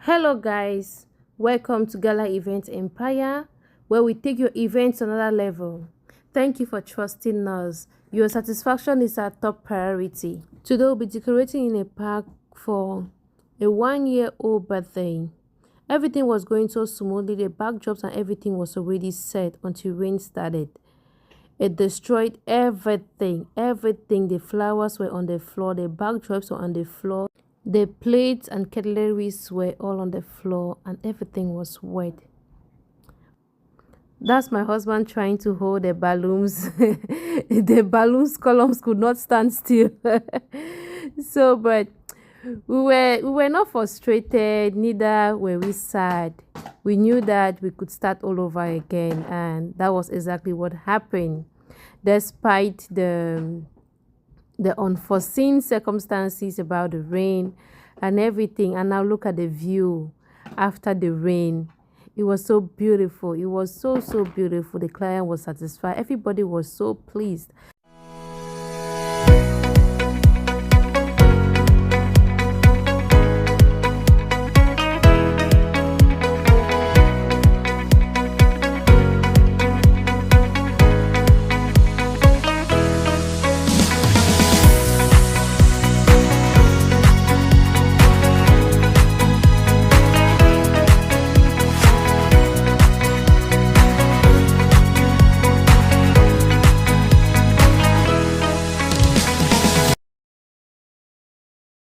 Hello guys, welcome to Gala Event Empire, where we take your events to another level. Thank you for trusting us. Your satisfaction is our top priority. Today we'll be decorating in a park for a 1-year-old birthday. Everything was going so smoothly, the backdrops and everything was already set until rain started. It destroyed everything. The flowers were on the floor, the backdrops were on the floor. The plates and cutleries were all on the floor and everything was wet. That's my husband trying to hold the balloons. The balloons columns could not stand still. But we were not frustrated, neither were we sad. We knew that we could start all over again, and that was exactly what happened. Despite the unforeseen circumstances about the rain and everything, and now look at the view after the rain. It was so beautiful. It was so beautiful. The client was satisfied. Everybody was so pleased.